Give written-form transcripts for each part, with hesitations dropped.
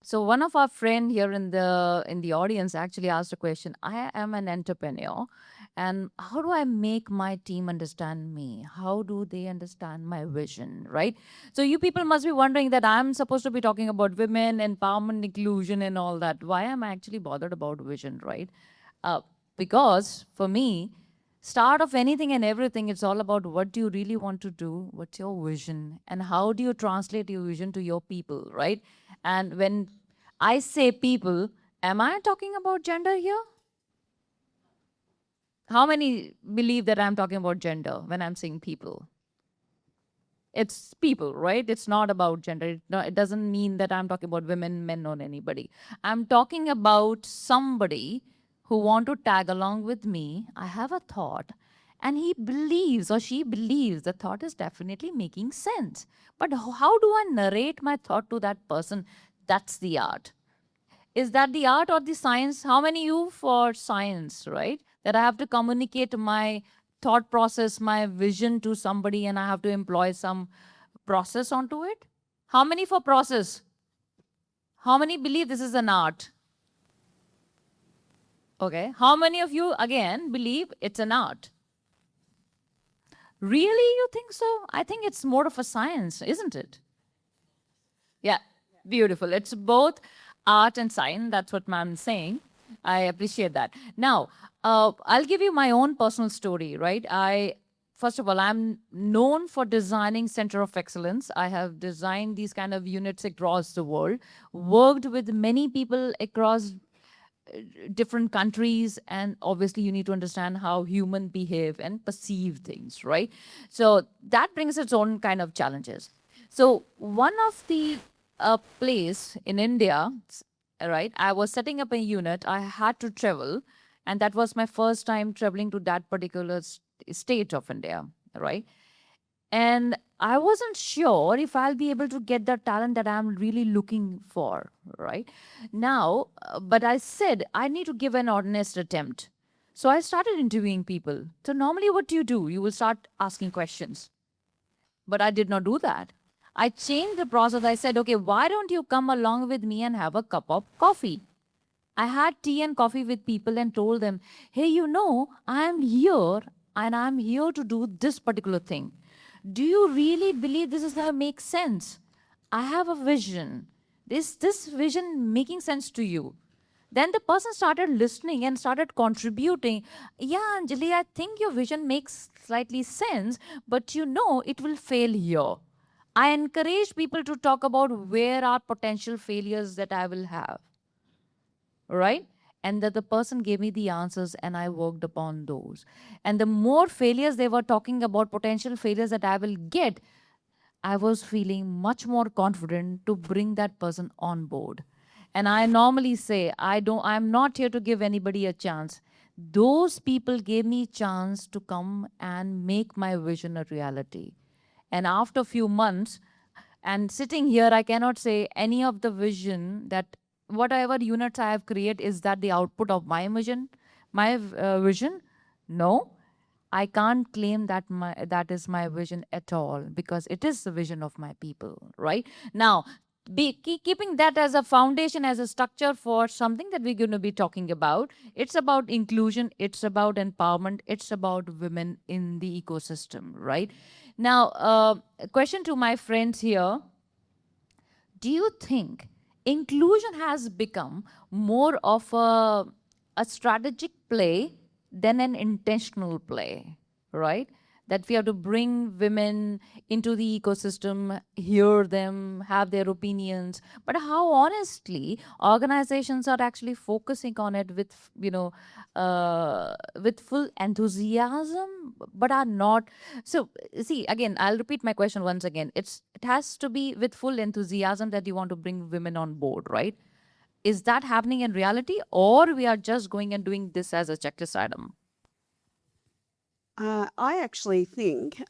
So one of our friend here in the audience actually asked a question. I am an entrepreneur, and how do I make my team understand me? How do they understand my vision, right? So you people must be wondering that I'm supposed to be talking about women, empowerment, inclusion, and all that. Why am I actually bothered about vision, right? Uh, because for me, start of anything and everything, it's all about what do you really want to do, what's your vision, and how do you translate your vision to your people, right? And when I say people, am I talking about gender here? How many believe that I'm talking about gender when I'm saying people? It's people, right? It's not about gender. It doesn't mean that I'm talking about women, men, or anybody. I'm talking about somebody who want to tag along with me. I have a thought, and he believes or she believes the thought is definitely making sense. But how do I narrate my thought to that person? That's the art. Is that the art or the science? How many you for science, right? That I have to communicate my thought process, my vision to somebody, and I have to employ some process onto it? How many for process? How many believe this is an art? Okay. How many of you, again, believe it's an art? Really, you think so? I think it's more of a science, isn't it? Yeah, beautiful. It's both art and science. That's what ma'am's saying. I appreciate that. Now, I'll give you my own personal story, right? First of all, I'm known for designing center of excellence. I have designed these kind of units across the world, worked with many people across different countries, and obviously you need to understand how human behave and perceive things, right? So that brings its own kind of challenges. So one of the place in India, right, I was setting up a unit. I had to travel, and that was my first time traveling to that particular state of India, right? And I wasn't sure if I'll be able to get the talent that I'm really looking for, right? Now, but I said I need to give an honest attempt. So I started interviewing people. So normally what do? You will start asking questions. But I did not do that. I changed the process. I said, okay, why don't you come along with me and have a cup of coffee? I had tea and coffee with people and told them, hey, I'm here and I'm here to do this particular thing. Do you really believe this is going to make sense? I have a vision. This vision making sense to you? Then the person started listening and started contributing. Yeah, Anjali, I think your vision makes slightly sense, but it will fail here. I encourage people to talk about where are potential failures that I will have, right? And that the person gave me the answers and I worked upon those. And the more failures they were talking about, potential failures that I will get, I was feeling much more confident to bring that person on board. And I normally say, I'm not here to give anybody a chance. Those people gave me chance to come and make my vision a reality. And after a few months, and sitting here, I cannot say any of the vision that whatever units I have created, is that the output of my vision, vision? No, I can't claim that that is my vision at all, because it is the vision of my people, right? Now, keeping that as a foundation, as a structure for something that we're going to be talking about, it's about inclusion, it's about empowerment, it's about women in the ecosystem, right? Now, a question to my friends here. Do you think inclusion has become more of a strategic play than an intentional play, right? That we have to bring women into the ecosystem, hear them, have their opinions. But how honestly organizations are actually focusing on it with full enthusiasm, but are not. So see, again, I'll repeat my question once again. It has to be with full enthusiasm that you want to bring women on board, right? Is that happening in reality, or we are just going and doing this as a checklist item? I actually think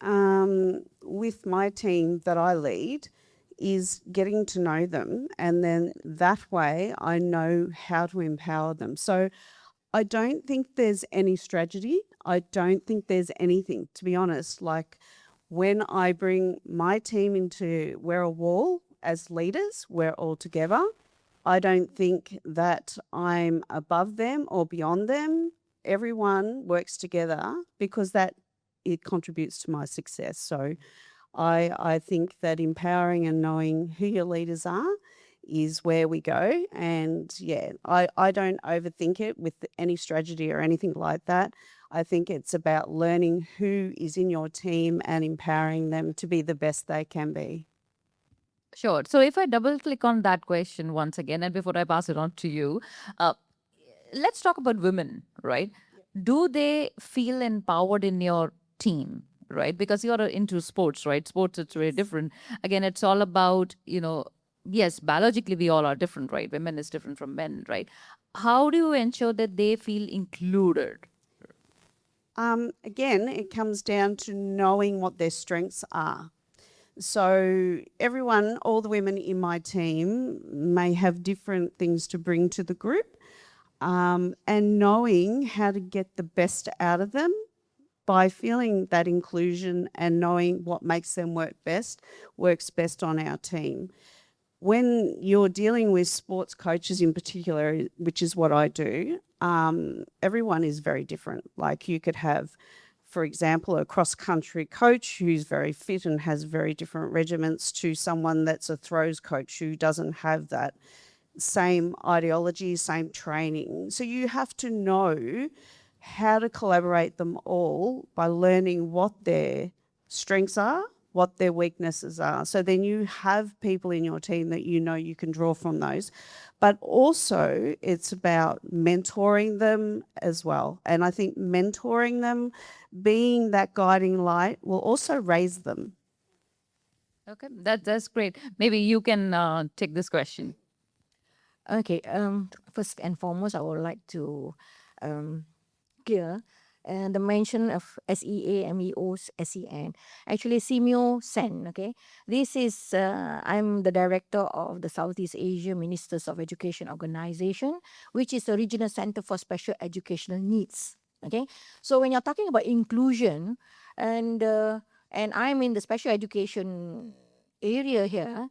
with my team that I lead is getting to know them, and then that way I know how to empower them. So I don't think there's any strategy. I don't think there's anything, to be honest. Like when I bring my team into Wear a Wall as leaders, we're all together. I don't think that I'm above them or beyond them. Everyone works together because that it contributes to my success. So I think that empowering and knowing who your leaders are is where we go. And yeah, I don't overthink it with any strategy or anything like that. I think it's about learning who is in your team and empowering them to be the best they can be. Sure. So if I double click on that question once again, and before I pass it on to you, uh, let's talk about women, right? Do they feel empowered in your team, right? Because you're into sports, right? Sports, it's very different. Again, it's all about, yes, biologically we all are different, right? Women is different from men, right? How do you ensure that they feel included? Again, it comes down to knowing what their strengths are. So, everyone, all the women in my team may have different things to bring to the group, and knowing how to get the best out of them by feeling that inclusion and knowing what makes them works best on our team. When you're dealing with sports coaches in particular, which is what I do, everyone is very different. Like you could have, for example, a cross country coach who's very fit and has very different regiments to someone that's a throws coach who doesn't have that same ideology, same training. So you have to know how to collaborate them all by learning what their strengths are, what their weaknesses are. So then you have people in your team that you know you can draw from those. But also, it's about mentoring them as well. And I think mentoring them, being that guiding light, will also raise them. Okay, that's great. Maybe you can take this question. Okay. First and foremost, I would like to clear the mention of SEAMEOSEN. Actually, Simeo Sen. Okay, this is I'm the director of the Southeast Asia Ministers of Education Organization, which is a regional center for special educational needs. Okay, so when you're talking about inclusion, and uh, and I'm in the special education area here,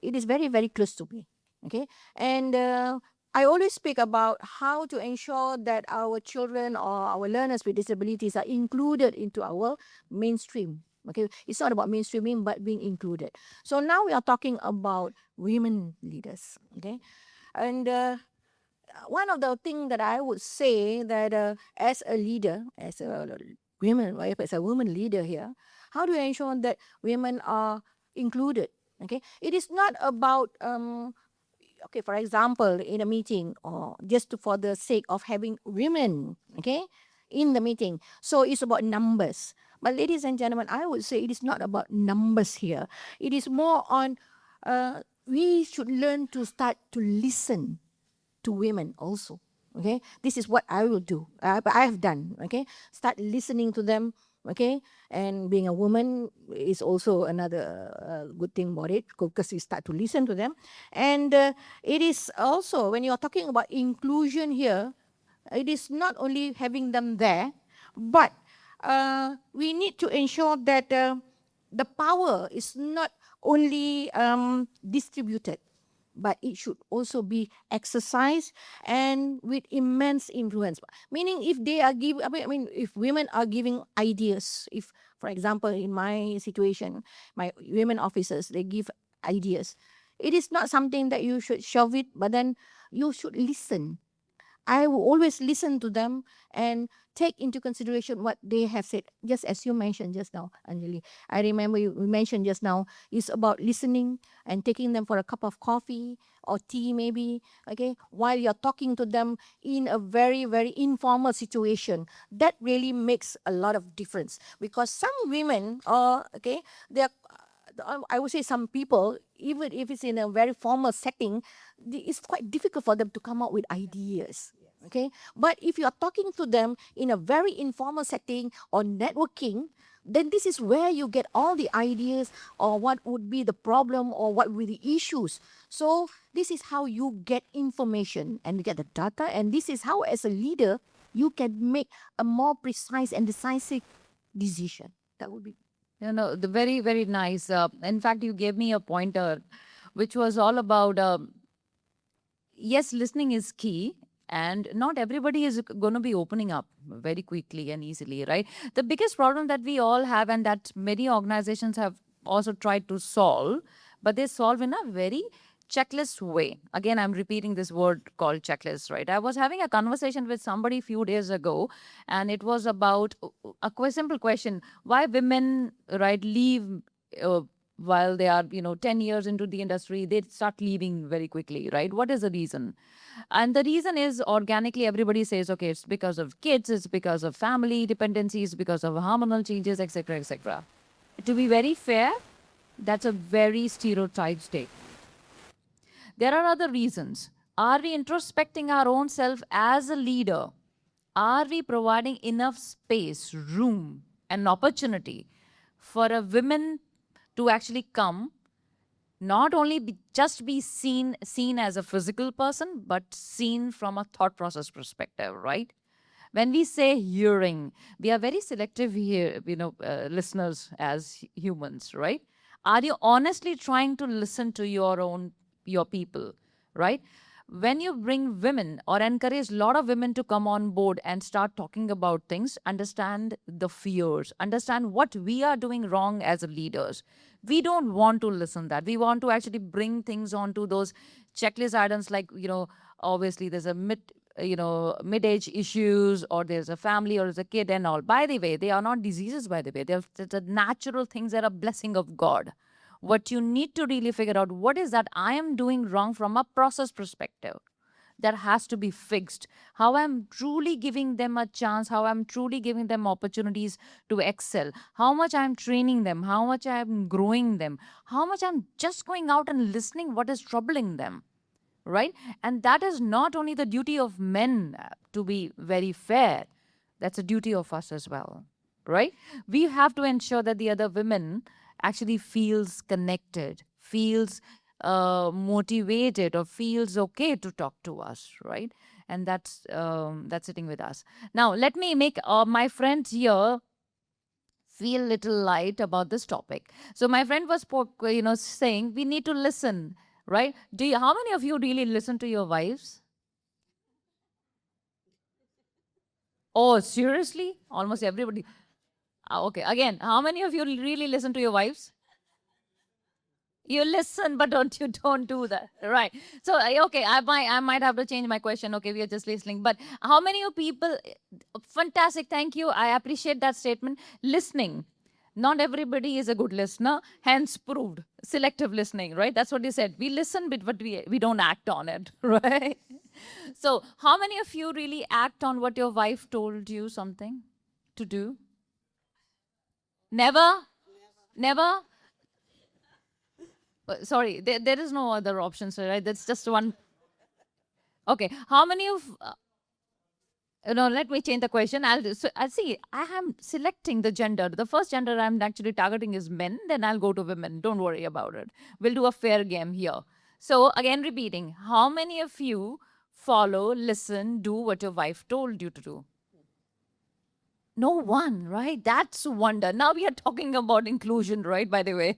it is very very close to me. Okay, and I always speak about how to ensure that our children or our learners with disabilities are included into our mainstream. Okay, it's not about mainstreaming but being included. So now we are talking about women leaders. Okay, and one of the things that I would say that as a leader, as a women, right, as a woman leader here, how do you ensure that women are included? Okay, it is not about okay, for example, in a meeting or just for the sake of having women, okay, in the meeting. So it's about numbers. But ladies and gentlemen, I would say it is not about numbers here. It is more on we should learn to start to listen to women also. Okay, this is what I will do. But I have done. Okay, start listening to them. Okay, and being a woman is also another good thing about it because you start to listen to them, and it is also when you are talking about inclusion here, it is not only having them there, but we need to ensure that the power is not only distributed, but it should also be exercised and with immense influence. Meaning, if they are giving, I mean, if women are giving ideas, if, for example, in my situation, my women officers, they give ideas, it is not something that you should shove it, but then you should listen. I will always listen to them and take into consideration what they have said. Just as you mentioned just now, Anjali. I remember you mentioned just now, it's about listening and taking them for a cup of coffee or tea maybe, okay, while you're talking to them in a very, very informal situation. That really makes a lot of difference because some women are, okay, they're I would say some people, even if it's in a very formal setting, it's quite difficult for them to come up with ideas. Okay, but if you are talking to them in a very informal setting or networking, then this is where you get all the ideas or what would be the problem or what would be the issues. So this is how you get information and you get the data, and this is how, as a leader, you can make a more precise and decisive decision. That would be. The very, very nice. In fact, you gave me a pointer, which was all about yes, listening is key. And not everybody is going to be opening up very quickly and easily, right? The biggest problem that we all have, and that many organizations have also tried to solve, but they solve in a very checklist way. Again, I'm repeating this word called checklist, right? I was having a conversation with somebody a few days ago, and it was about a simple question: why women, right, leave while they are 10 years into the industry, they start leaving very quickly, right? What is the reason? And the reason is, organically everybody says, okay, it's because of kids, it's because of family dependencies, because of hormonal changes, etc., etc. To be very fair, that's a very stereotyped take. There are other reasons. Are we introspecting our own self as a leader? Are we providing enough space, room, and opportunity for a woman to actually come, not only just be seen as a physical person, but seen from a thought process perspective, right? When we say hearing, we are very selective here, listeners as humans, right? Are you honestly trying to listen to your people, right? When you bring women or encourage a lot of women to come on board and start talking about things, understand the fears, understand what we are doing wrong as leaders. We don't want to listen that. We want to actually bring things onto those checklist items, like, obviously there's a mid-age issues, or there's a family, or there's a kid and all. By the way, they are not diseases, by the way. They're the natural things that are blessing of God. What you need to really figure out, what is that I am doing wrong from a process perspective, that has to be fixed. How I'm truly giving them a chance, how I'm truly giving them opportunities to excel, how much I'm training them, how much I'm growing them, how much I'm just going out and listening what is troubling them, right? And that is not only the duty of men, to be very fair, that's a duty of us as well, right? We have to ensure that the other women actually feels connected, feels motivated, or feels okay to talk to us, right? And that's sitting with us. Now let me make my friends here feel little light about this topic. So my friend was saying we need to listen, right? How many of you really listen to your wives? Oh, seriously? Almost everybody. Okay, again, how many of you really listen to your wives? You listen, but don't do that, right? So okay, I might have to change my question. Okay, we are just listening, but how many of people? Fantastic, thank you. I appreciate that statement. Listening. Not everybody is a good listener, hence proved selective listening, right? That's what you said. We listen, but we don't act on it, right? So, how many of you really act on what your wife told you something to do? Never, never. Sorry, there is no other option, sir, right? That's just one. Okay, how many of no, let me change the question. I'll see. I am selecting the gender. The first gender I'm actually targeting is men. Then I'll go to women. Don't worry about it. We'll do a fair game here. So again, repeating. How many of you follow, listen, do what your wife told you to do? No one, right? That's a wonder. Now we are talking about inclusion, right? By the way,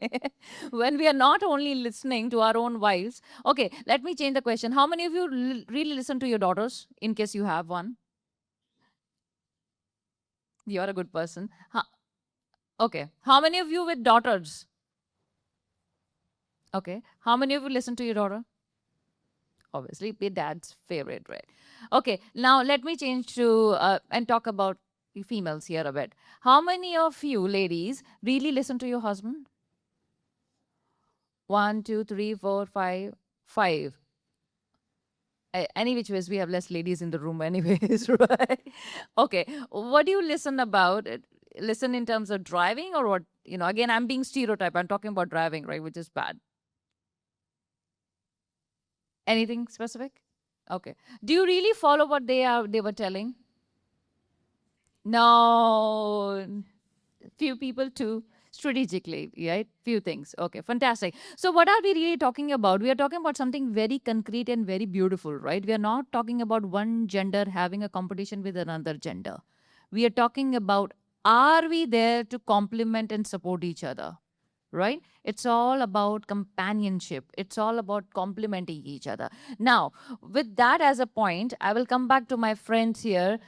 when we are not only listening to our own wives. Okay, let me change the question. How many of you really listen to your daughters, in case you have one? You're a good person. Okay. How many of you with daughters? Okay. How many of you listen to your daughter? Obviously, be dad's favorite, right? Okay. Now let me change to and talk about the females here a bit. How many of you ladies really listen to your husband? One, two, three, four, five, five. Any which ways, we have less ladies in the room, anyways, right? Okay. What do you listen about? Listen in terms of driving, or what? Again, I'm being stereotyped. I'm talking about driving, right? Which is bad. Anything specific? Okay. Do you really follow what they were telling? No. Few people too. Strategically, right? Few things. Okay, fantastic. So what are we really talking about? We are talking about something very concrete and very beautiful, right? We are not talking about one gender having a competition with another gender. We are talking about, are we there to complement and support each other? right? It's all about companionship. It's all about complementing each other. Now, with that as a point, I will come back to my friends here.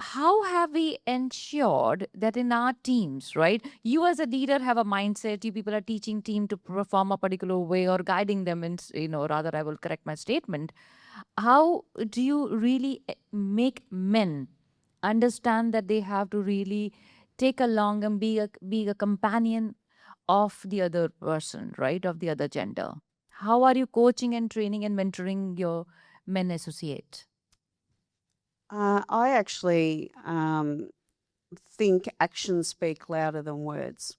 How have we ensured that in our teams, right? You as a leader have a mindset, you people are teaching team to perform a particular way or guiding them in, rather, I will correct my statement. How do you really make men understand that they have to really take along and be a companion of the other person, right? Of the other gender. How are you coaching and training and mentoring your men associates? I actually think actions speak louder than words.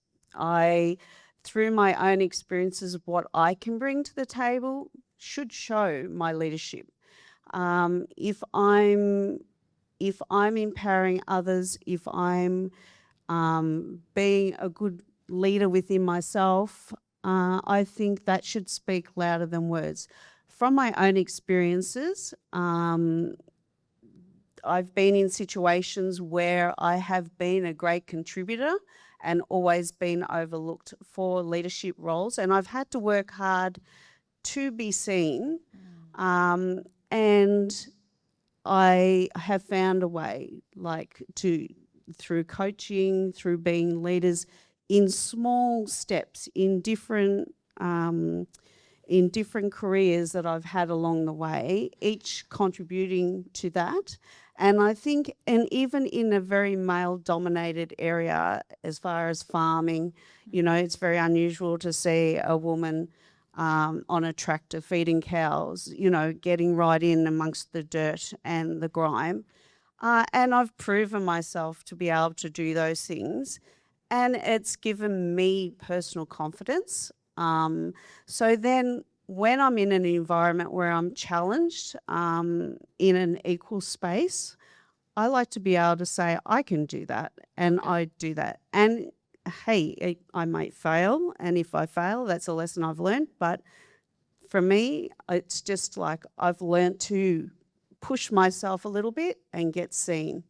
Through my own experiences, what I can bring to the table should show my leadership. If I'm empowering others, if I'm being a good leader within myself, I think that should speak louder than words. From my own experiences, I've been in situations where I have been a great contributor and always been overlooked for leadership roles, and I've had to work hard to be seen. And I have found a way, through coaching, through being leaders in small steps, in different careers that I've had along the way, each contributing to that. And I think, and even in a very male-dominated area, as far as farming, it's very unusual to see a woman on a tractor feeding cows, getting right in amongst the dirt and the grime. And I've proven myself to be able to do those things. And it's given me personal confidence. So then when I'm in an environment where I'm challenged in an equal space, I like to be able to say, I can do that, and I do that. And hey, I might fail, and if I fail, that's a lesson I've learned. But for me, it's just like I've learned to push myself a little bit and get seen.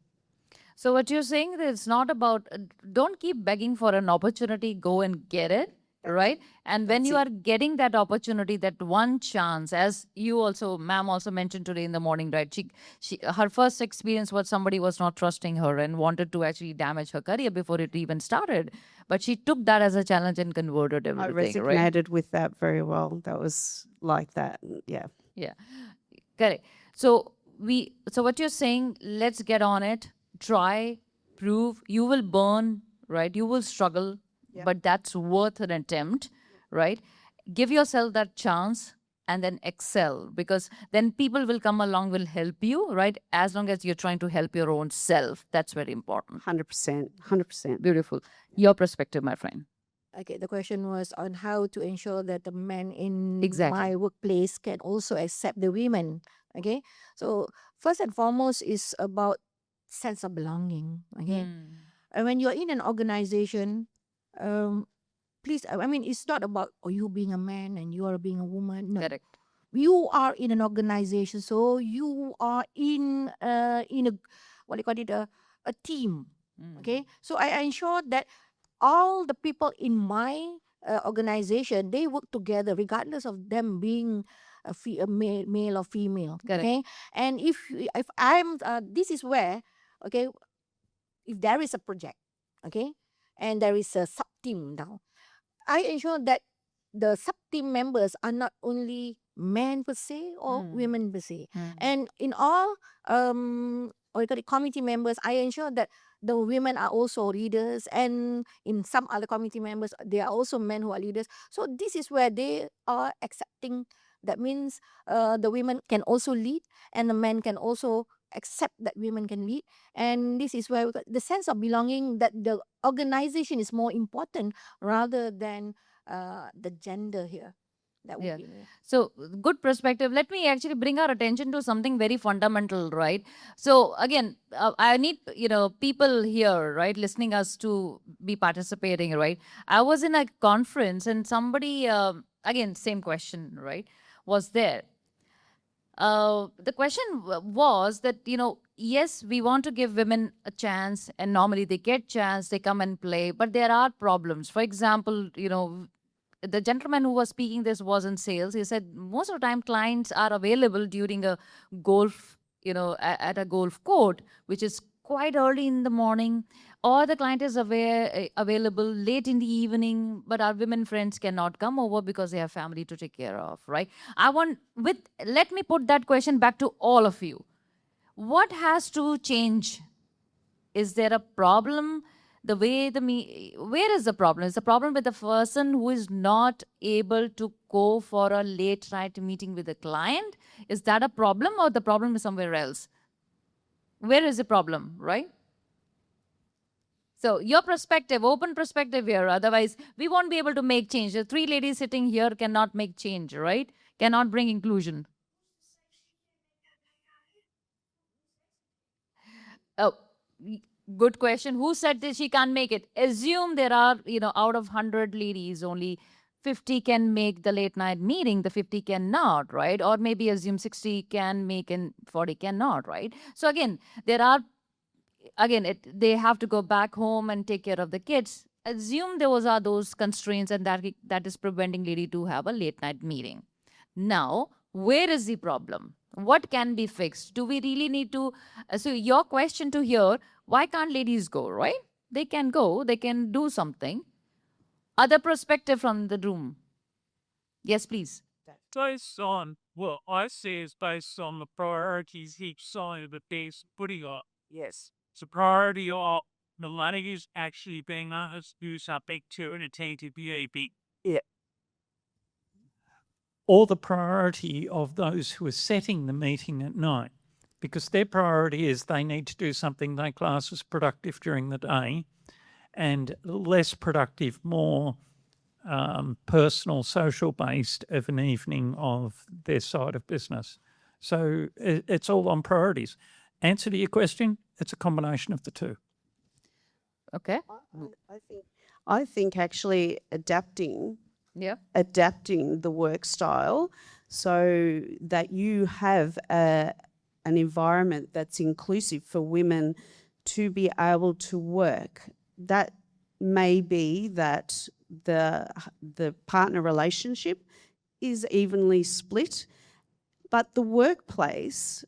So what you're saying is it's not about don't keep begging for an opportunity, go and get it, right? And when you are getting that opportunity, that one chance, as you also, ma'am also mentioned today in the morning, right? Her first experience was somebody was not trusting her and wanted to actually damage her career before it even started. But she took that as a challenge and converted I everything, right? resonated with that very well. That was like that, yeah. Yeah, correct. So what you're saying, let's get on it, try, prove, you will burn, right? You will struggle, but that's worth an attempt, right? Give yourself that chance and then excel, because then people will come along, will help you, right? As long as you're trying to help your own self. That's very important. 100%, 100%. Beautiful. Your perspective, my friend. Okay, the question was on how to ensure that the men in Exactly. my workplace can also accept the women. Okay, so first and foremost is about sense of belonging. Okay, and when you're in an organization, um, please, I mean, it's not about you being a man and you are being a woman. No, Correct. you are in an organization, so you are in a what do you call it, a team. Okay, so I ensure that all the people in my organization, they work together regardless of them being a male or female. Correct. Okay, and if I'm this is where, okay, if there is a project, okay, and there is a sub team now, I ensure that the sub team members are not only men per se or women per se. And in all or you call it committee members, I ensure that the women are also leaders, and in some other committee members, there are also men who are leaders. So this is where they are accepting. That means the women can also lead, and the men can also accept that women can lead. And this is where the sense of belonging, that the organization is more important rather than the gender here. That would Yeah. be So, good perspective. Let me actually bring our attention to something very fundamental, right? So, again, I need, people here, right, listening us to be participating, right? I was in a conference and somebody, again, same question, right, was there. The question was that, yes, we want to give women a chance, and normally they get chance, they come and play, but there are problems. For example, the gentleman who was speaking this was in sales. He said most of the time clients are available during a golf, at a golf court, which is quite early in the morning, or the client is available late in the evening, but our women friends cannot come over because they have family to take care of, right? Let me put that question back to all of you. What has to change? Is there a problem? Where is the problem? Is the problem with the person who is not able to go for a late night meeting with a client? Is that a problem, or the problem is somewhere else? Where is the problem, right? So your perspective, open perspective here. Otherwise, we won't be able to make change. The three ladies sitting here cannot make change, right? Cannot bring inclusion. Oh, good question. Who said that she can't make it? Assume there are, out of 100 ladies, only 50 can make the late night meeting, the 50 cannot, right? Or maybe assume 60 can make and 40 cannot, right? So again, they have to go back home and take care of the kids. Assume those constraints, and that is preventing lady to have a late night meeting. Now, where is the problem? What can be fixed? Do we really need to? So, your question to here, why can't ladies go, right? They can go, they can do something. Other perspective from the room. Yes, please. Based on what I see is based on the priorities each side of the base putting up. Yes. The priority of the ladies actually being able to do something to entertain the BAB. Yeah. Or the priority of those who are setting the meeting at night, because their priority is they need to do something they class as productive during the day, and less productive, more personal, social based of an evening of their side of business. So it's all on priorities. Answer to your question, it's a combination of the two. Okay. I think actually adapting Yeah. the work style so that you have an environment that's inclusive for women to be able to work. That may be that the partner relationship is evenly split, but the workplace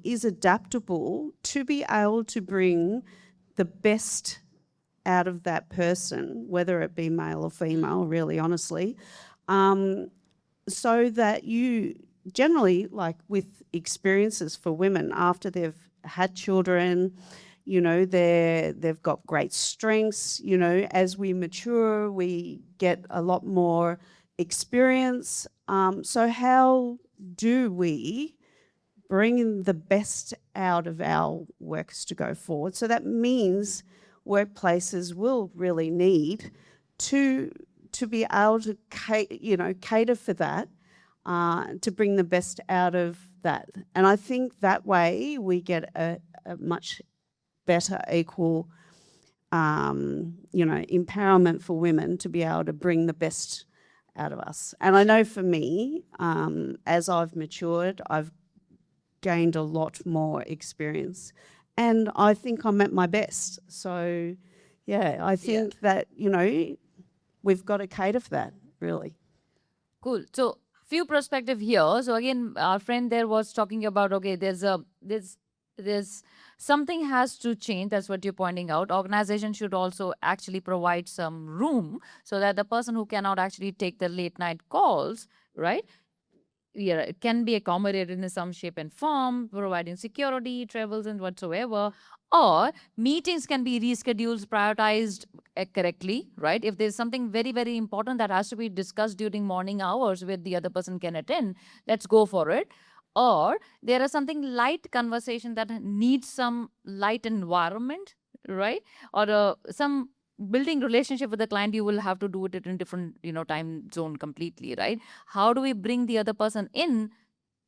is adaptable to be able to bring the best out of that person, whether it be male or female, really honestly, so that you generally, like with experiences for women after they've had children, they've got great strengths. As we mature, we get a lot more experience. So how do we bring the best out of our workers to go forward? So that means workplaces will really need to be able to cater for that, to bring the best out of that. And I think that way we get a much better equal empowerment for women to be able to bring the best out of us. And I know for me, as I've matured, I've gained a lot more experience, and I think I'm at my best. So, yeah, I think that, we've got to cater for that, really. Cool. So few perspective here. So again, our friend there was talking about, okay, there's something has to change. That's what you're pointing out. Organization should also actually provide some room so that the person who cannot actually take the late night calls, right? Yeah, it can be accommodated in some shape and form, providing security, travels, and whatsoever. Or meetings can be rescheduled, prioritized correctly, right? If there's something very, very important that has to be discussed during morning hours where the other person can attend, let's go for it. Or there is something light conversation that needs some light environment, right? Or some building relationship with the client, you will have to do it in different time zone completely, right? How do we bring the other person in?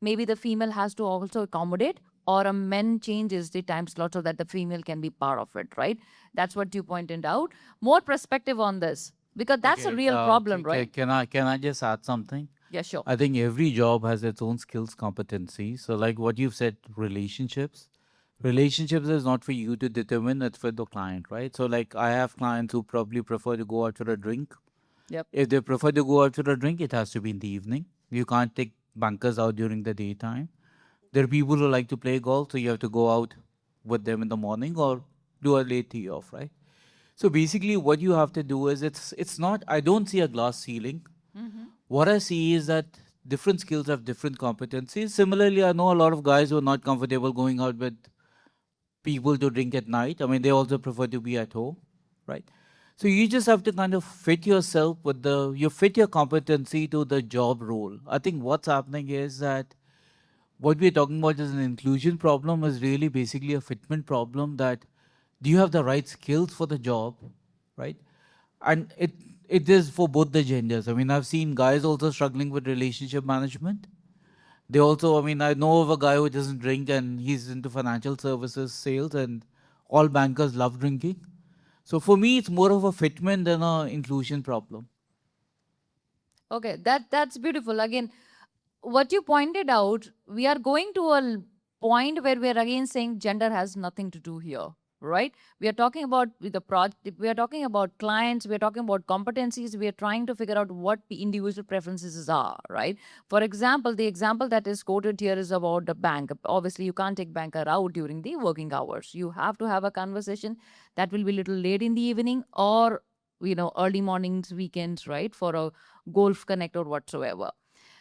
Maybe the female has to also accommodate, or a men changes the time slot so that the female can be part of it, right? That's what you pointed out. More perspective on this, because that's a real problem, right? Can I just add something? Yeah, sure. I think every job has its own skills competency. So like what you've said, relationships. relationships is not for you to determine, it's for the client, right? So like I have clients who probably prefer to go out for a drink. Yep. If they prefer to go out for a drink, it has to be in the evening. You can't take bankers out during the daytime. There are people who like to play golf, so you have to go out with them in the morning or do a late tee off, right? So basically, what you have to do is it's not. I don't see a glass ceiling. What I see is that different skills have different competencies. Similarly, I know a lot of guys who are not comfortable going out with people to drink at night. I mean, they also prefer to be at home, right? So you just have to kind of fit yourself with you fit your competency to the job role. I think what's happening is that what we're talking about is an inclusion problem is really basically a fitment problem that do you have the right skills for the job, right? And it is for both the genders. I mean, I've seen guys also struggling with relationship management. They also, I mean, I know of a guy who doesn't drink and he's into financial services sales, and all bankers love drinking. So for me, it's more of a fitment than a inclusion problem. Okay, that's beautiful. Again, what you pointed out, we are going to a point where we are again saying gender has nothing to do here, right? We are talking about with the project, we are talking about clients, we are talking about competencies, we are trying to figure out what the individual preferences are, right? For example, the example that is quoted here is about the bank. Obviously, you can't take banker out during the working hours. You have to have a conversation that will be little late in the evening or early mornings, weekends, right, for a golf connect or whatsoever.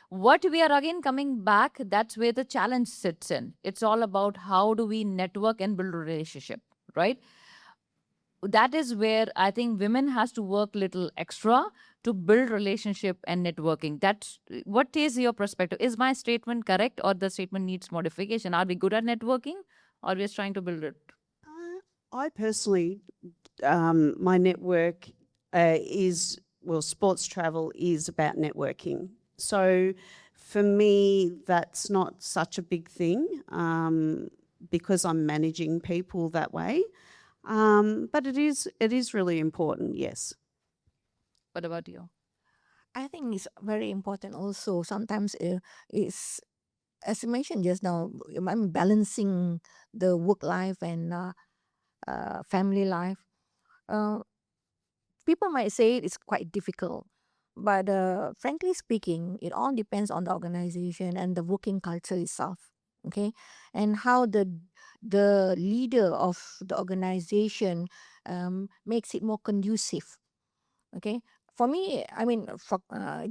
What we are again coming back, that's where the challenge sits in. It's all about how do we network and build a relationship, right? That is where I think women has to work little extra to build relationship and networking. That's what is your perspective? Is my statement correct or the statement needs modification? Are we good at networking or we're trying to build it? I personally, my network is, well, sports travel is about networking. So for me, that's not such a big thing because I'm managing people that way. But it is really important, yes. What about you? I think it's very important also. Sometimes it's, as you mentioned just now, I'm balancing the work life and family life. Uh, People might say it's quite difficult, but frankly speaking, it all depends on the organization and the working culture itself. Okay, and how the leader of the organization makes it more conducive. Okay, for me, I mean,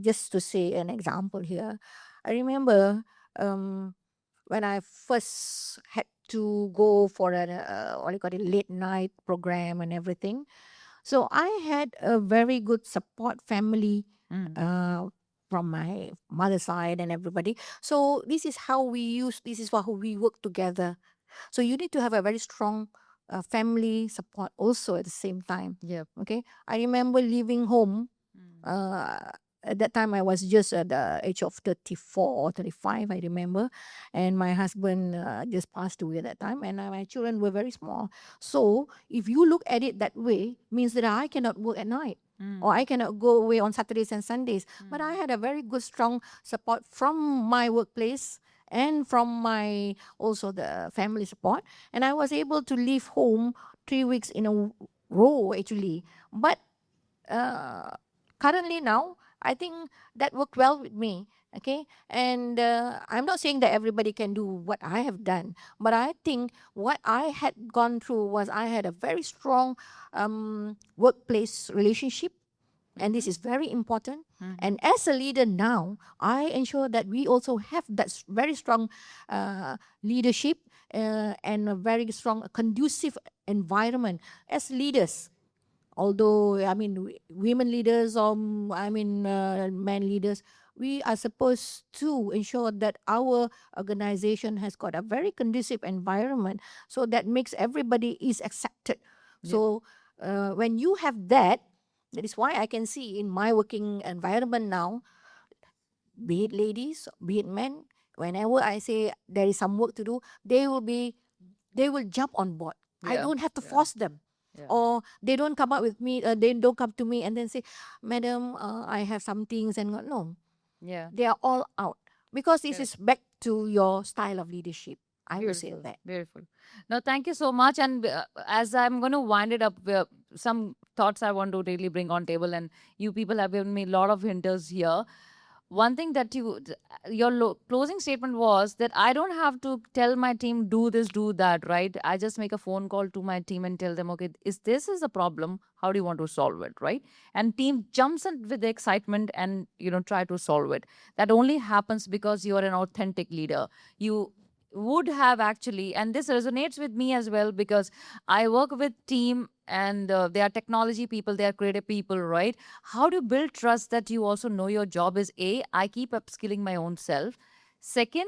just to say an example here, I remember when I first had to go for a what do you call it, late night program and everything. So I had a very good support family uh, from my mother's side and everybody. So this is how we use. This is how we work together. So you need to have a very strong family support also at the same time. Yep. Okay, I remember leaving home. Uh, at that time, I was just at the age of 34 or 35, I remember. And my husband just passed away at that time, and my children were very small. So, if you look at it that way, means that I cannot work at night. Or I cannot go away on Saturdays and Sundays. But I had a very good, strong support from my workplace and from my also the family support. And I was able to leave home 3 weeks in a row actually. But uh, currently now I think that worked well with me. Okay, and I'm not saying that everybody can do what I have done, but I think what I had gone through was I had a very strong workplace relationship, and this is very important. And as a leader now, I ensure that we also have that very strong leadership and a very strong conducive environment as leaders. Although I mean women leaders or men leaders, we are supposed to ensure that our organization has got a very conducive environment, so that makes everybody is accepted. So when you have that, that is why I can see in my working environment now, be it ladies, be it men, whenever I say there is some work to do, they will jump on board. I Yeah, don't have to force them. yeah. Or they don't come up with me, they don't come to me and then say, Madam, I have some things and no. Yeah. They are all out. Because this is back to your style of leadership. I would say that. Beautiful. No, thank you so much. And as I'm going to wind it up, some thoughts I want to really bring on table, and you people have given me a lot of hinters here. One thing that your closing statement was that I don't have to tell my team do this, do that, right? I just make a phone call to my team and tell them, okay, this is a problem? How do you want to solve it, right? And team jumps in with the excitement and try to solve it. That only happens because you are an authentic leader. You would have actually, and this resonates with me as well, because I work with team, and they are technology people, they are creative people, right? How do you build trust that you also know your job is I keep upskilling my own self. Second,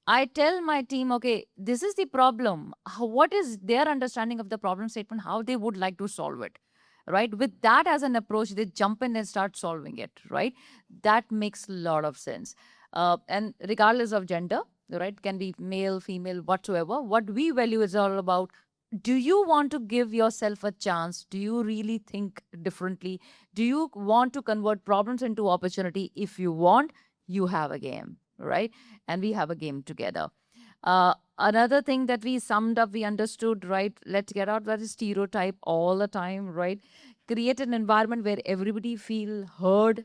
I tell my team, okay, this is the problem. What is their understanding of the problem statement, how they would like to solve it, right? With that as an approach, they jump in and start solving it, right? That makes a lot of sense. And regardless of gender, right, can be male, female, whatsoever, what we value is all about, do you want to give yourself a chance? Do you really think differently? Do you want to convert problems into opportunity? If you want, you have a game, right? And we have a game together. Another thing that we summed up, we understood, right? Let's get out that stereotype all the time, right? Create an environment where everybody feel heard,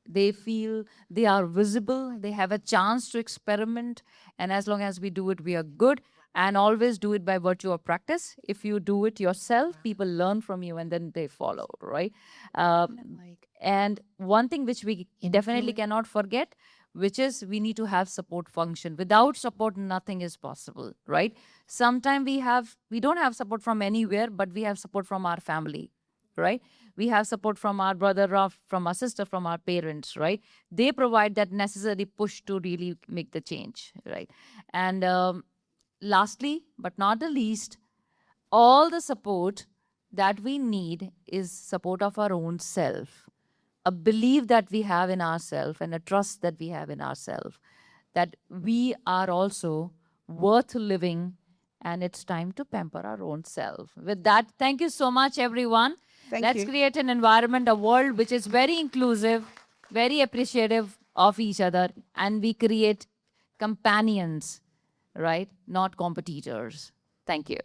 they feel they are visible, they have a chance to experiment, and as long as we do it, we are good. And always do it by virtue of practice. If you do it yourself, people learn from you and then they follow, right? And one thing which we definitely cannot forget, which is we need to have support function. Without support, nothing is possible, right? Sometimes we don't have support from anywhere, but we have support from our family, right? We have support from our brother, from our sister, from our parents, right? They provide that necessary push to really make the change, right? And lastly, but not the least, all the support that we need is support of our own self, a belief that we have in ourselves and a trust that we have in ourselves, that we are also worth living, and it's time to pamper our own self. With that, thank you so much, everyone. Thank Let's you. create an environment, a world which is very inclusive, very appreciative of each other, and we create companions, right? Not competitors. Thank you.